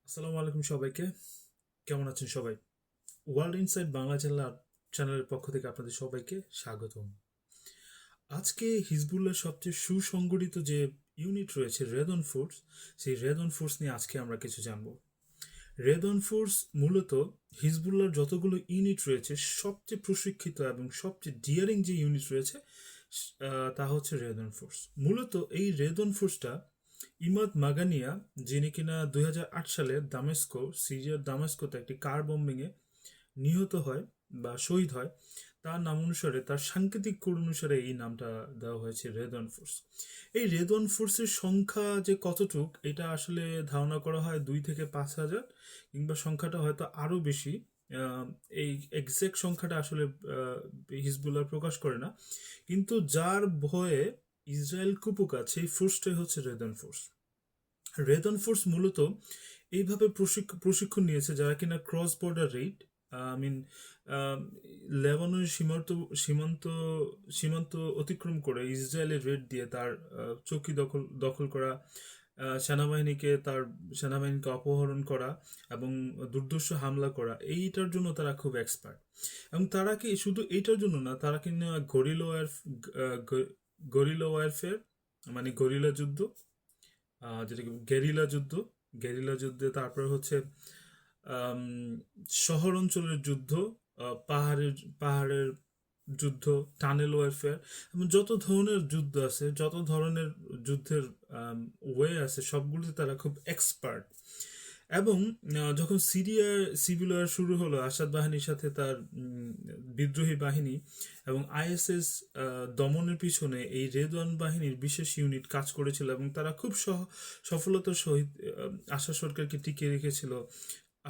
আসসালামু আলাইকুম সবাইকে। কেমন আছেন সবাই? ওয়ার্ল্ড ইনসাইড বাংলা চ্যানেলের পক্ষ থেকে আপনাদের সবাইকে স্বাগতম। আজকে হিজবুল্লাহর সবচেয়ে সুসংগঠিত যে ইউনিট রয়েছে রেদন ফোর্স, সেই রেদন ফোর্স নিয়ে আজকে আমরা কিছু জানব। রেদন ফোর্স মূলত হিজবুল্লাহর যতগুলো ইউনিট রয়েছে সবচেয়ে প্রশিক্ষিত এবং সবচেয়ে ডিয়ারিং যে ইউনিট রয়েছে তা হচ্ছে রেদন ফোর্স। মূলত এই রেদন ফোর্সটা ইমাদ মাগানিয়া, যিনি কিনা 2008 সালে সিরিয়ার দামেস্কোতে একটি কার বম্বিংয়ে নিহত হয় বা শহীদ হয়, তার নাম অনুসারে, তার সাংকেতিক কোড অনুসারে এই নামটা দেওয়া হয়েছে রেদন ফোর্স। এই রেদন ফোর্সের সংখ্যা যে কতটুক এটা আসলে ধারণা করা হয় 2 থেকে 5 হাজার, কিংবা সংখ্যাটা হয়তো আরও বেশি। আহ, এই এক্সাক্ট সংখ্যাটা আসলে হিজবুল্লাহ প্রকাশ করে না, কিন্তু যার ভয়ে ইসরায়েল কুপোকাত সেই ফোর্সটাই হচ্ছে রেদন ফোর্স। রেদন ফোর্স মূলত এইভাবে প্রশিক্ষণ নিয়েছে যারা কিনা cross border raid, I mean লেবাননের সীমান্ত সীমান্ত অতিক্রম করে ইসরায়েলের রেড দিয়ে তার চৌকি দখল করা, সেনাবাহিনীকে অপহরণ করা এবং দুর্ধর্ষ হামলা করা, এইটার জন্য তারা খুব এক্সপার্ট। এবং তারা কি শুধু এইটার জন্য না, তারা কিনা গরিলা ওয়ারফেয়ার, মানে গরিলা যুদ্ধ, যেটাকে গেরিলা যুদ্ধে, তারপর হচ্ছে আম, শহর অঞ্চলের যুদ্ধ, পাহাড়ের পাহাড়ের যুদ্ধ, টানেল ওয়ারফেয়ার, এবং যত ধরনের যুদ্ধ আছে, যত ধরনের যুদ্ধের ওয়ে আছে, সবগুলোতে তারা খুব এক্সপার্ট। এবং যখন সিরিয়ার সিভিল ওয়ার শুরু হলো আসাদ বাহিনীর সাথে তার বিদ্রোহী বাহিনী এবং আইএসএস দমনের পিছনে এই রেদওয়ান বাহিনীর বিশেষ ইউনিট কাজ করেছিল, এবং তারা খুব সফলতার সহিত আশা সরকারকে টিকিয়ে রেখেছিল।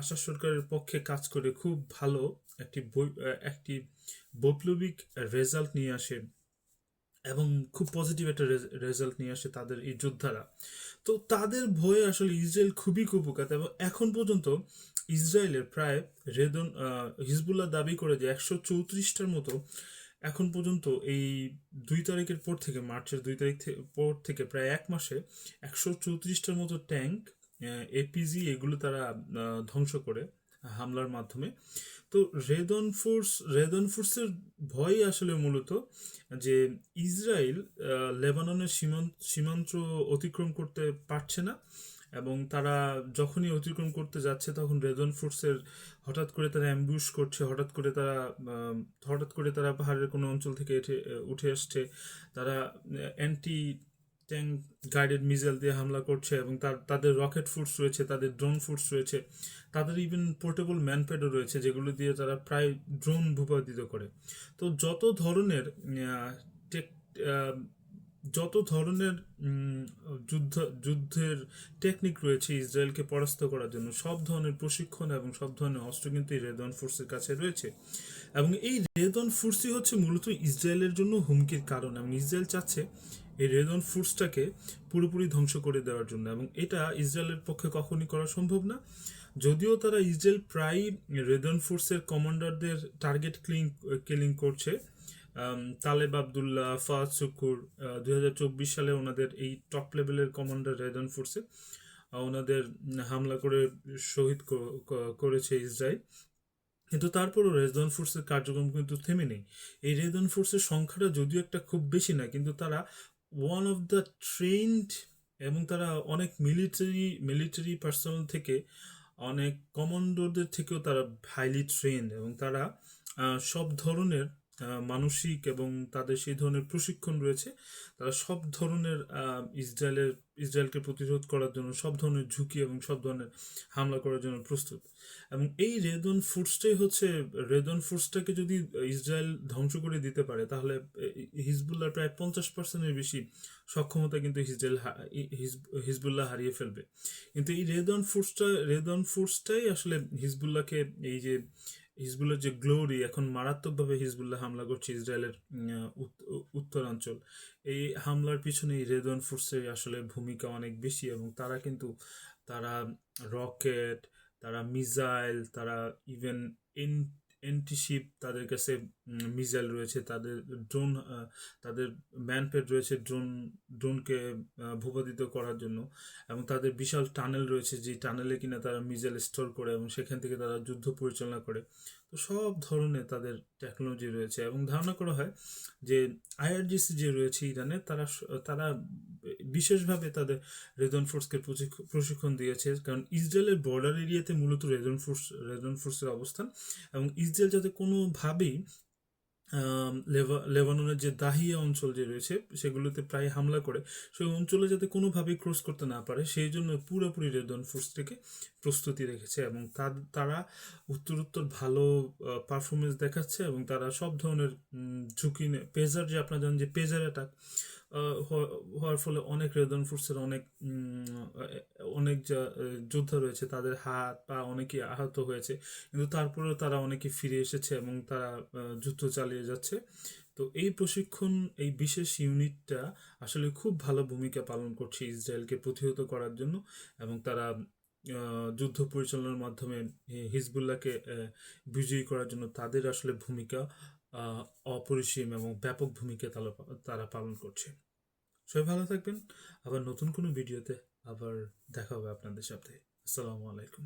আশা সরকারের পক্ষে কাজ করে খুব ভালো একটি বৈপ্লবিক রেজাল্ট নিয়ে আসে, এবং খুব পজিটিভ একটা রেজাল্ট নিয়ে আসে তাদের এই যোদ্ধারা। তো তাদের ভয়ে আসলে ইসরায়েল খুবই কুপোকাত, এবং এখন পর্যন্ত ইসরায়েলের প্রায় হিজবুল্লাহ দাবি করে যে 134টার মতো এখন পর্যন্ত এই 2 তারিখের পর থেকে, মার্চের 2 তারিখ পর থেকে প্রায় 1 মাসে 134টার মতো ট্যাঙ্ক, এপিজি, এগুলো তারা ধ্বংস করে হামলার মাধ্যমে। তো রেদন ফোর্সের ভয় আসলে মূলত যে ইসরায়েল লেবাননের সীমান্ত অতিক্রম করতে পারছে না, এবং তারা যখনই অতিক্রম করতে যাচ্ছে তখন রেদন ফোর্সের হঠাৎ করে তারা অ্যাম্বুশ করছে, হঠাৎ করে তারা পাহাড়ের কোনো অঞ্চল থেকে উঠে আসছে, তারা অ্যান্টি ট্যাঙ্ক গাইডেড মিসাইল দিয়ে হামলা করছে, এবং তাদের রকেট ফোর্স রয়েছে, তাদের ড্রোন ফোর্স রয়েছে, তাদের ইভেন পোর্টেবল ম্যানপ্যাডও রয়েছে, যেগুলো দিয়ে তারা প্রায় ড্রোন ভূপাতিত করে। তো আহ, টেক আহ, যত ধরনের যুদ্ধের টেকনিক রয়েছে ইসরায়েলকে পরাস্ত করার জন্য, সব ধরনের প্রশিক্ষণ এবং সব ধরনের অস্ত্র কিন্তু এই রেদওয়ান ফোর্সের কাছে রয়েছে। এবং এই রেদওয়ান ফোর্সই হচ্ছে মূলত ইসরায়েলের জন্য হুমকির কারণ, এবং ইসরায়েল চাচ্ছে এই রেদওয়ান ফোর্সটাকে পুরোপুরি ধ্বংস করে দেওয়ার জন্য, এবং এটা ইসরায়েলের পক্ষে কখনই করা সম্ভব না। যদিও তারা ইসরায়েল প্রায় রেদওয়ান ফোর্সের কমান্ডারদের টার্গেট কিলিং করছে। তালেব আবদুল্লাহ, ফাহাদ শুকুর, 2024 সালে ওনাদের এই টপ লেভেলের কমান্ডার রেদওয়ান ফোর্সে ওনাদের হামলা করে শহীদ করেছে ইসরায়েল। কিন্তু তারপরও রেদওয়ান ফোর্সের কার্যক্রম কিন্তু থেমে নেই। এই রেদওয়ান ফোর্সের সংখ্যাটা যদিও একটা খুব বেশি না, কিন্তু তারা ওয়ান অফ দ্য ট্রেন্ড, এবং তারা অনেক মিলিটারি পার্সোনাল থেকে, অনেক কমান্ডোদের থেকেও তারা হাইলি ট্রেন্ড, এবং তারা সব ধরনের মানসিক এবং তাদের সেই ধরনের প্রশিক্ষণ রয়েছে। তারা সব ধরনের ইসরায়েলকে প্রতিরোধ করার জন্য সব ধরনের ঝুঁকি এবং সব ধরনের হামলা করার জন্য প্রস্তুত। এবং এই রেদন ফোর্সটাকে যদি ইসরায়েল ধ্বংস করে দিতে পারে, তাহলে হিজবুল্লাহ প্রায় 50%-এর বেশি সক্ষমতা কিন্তু হিজবুল্লাহ হারিয়ে ফেলবে। কিন্তু এই রেদন ফোর্সটাই আসলে হিজবুল্লাহকে, এই যে হিজবুল্লাহর যে গ্লোরি, এখন মারাত্মকভাবে হিজবুল্লাহ হামলা করছে ইসরায়েলের উত্তরাঞ্চল, এই হামলার পিছনে এই রেদওয়ান ফোর্সের আসলে ভূমিকা অনেক বেশি। এবং তারা রকেট, তারা মিসাইল, তারা ইভেন এন্টিশিপ তাদের কাছে মিসাইল রয়েছে, তাদের ড্রোন, তাদের ম্যানপেড রয়েছে ড্রোনকে ভূপাতিত করার জন্য, এবং তাদের বিশাল টানেল রয়েছে, যে টানেলে কিনা তারা মিসাইল স্টোর করে এবং সেখান থেকে তারা যুদ্ধ পরিচালনা করে। তো সব ধরনের তাদের টেকনোলজি রয়েছে, এবং ধারণা করা হয় যে আইআরজিসি যে রয়েছে ইরানে, তারা বিশেষভাবে তাদের রেদন ফোর্সকে প্রশিক্ষণ দিয়েছে, কারণ ইসরায়েলের বর্ডার এরিয়াতে মূলত রেদন ফোর্সের অবস্থান, এবং ইসরায়েল যাতে কোনোভাবেই লেবাননের যে দাহিয়া অঞ্চল যে রয়েছে সেগুলোতে প্রায় হামলা করে, সেই অঞ্চলে যাতে কোনোভাবেই ক্রস করতে না পারে সেই জন্য পুরোপুরি রেদন ফোর্স থেকে প্রস্তুতি রেখেছে, এবং তারা উত্তরোত্তর ভালো পারফরমেন্স দেখাচ্ছে, এবং তারা সব ধরনের ঝুঁকি পেজার, যে আপনারা জানেন যে পেজার অ্যাটাক হওয়ার ফলে অনেক রেদন ফোর্সের অনেক যোদ্ধা রয়েছে, তাদের হাত পা অনেকে আহত হয়েছে, কিন্তু তারপরেও তারা অনেকে ফিরে এসেছে এবং তারা যুদ্ধ চালিয়ে যাচ্ছে। তো এই প্রশিক্ষণ, এই বিশেষ ইউনিটটা আসলে খুব ভালো ভূমিকা পালন করছে ইসরায়েলকে প্রতিহত করার জন্য, এবং তারা যুদ্ধ পরিচালনার মাধ্যমে হিজবুল্লাহকে বিজয়ী করার জন্য তাদের আসলে ভূমিকা অপরিসীম এবং ব্যাপক ভূমিকা তারা পালন করছে। সবাই ভালো থাকবেন, আবার নতুন কোনো ভিডিওতে আবার দেখা হবে আপনাদের সাথে। আসসালামু আলাইকুম।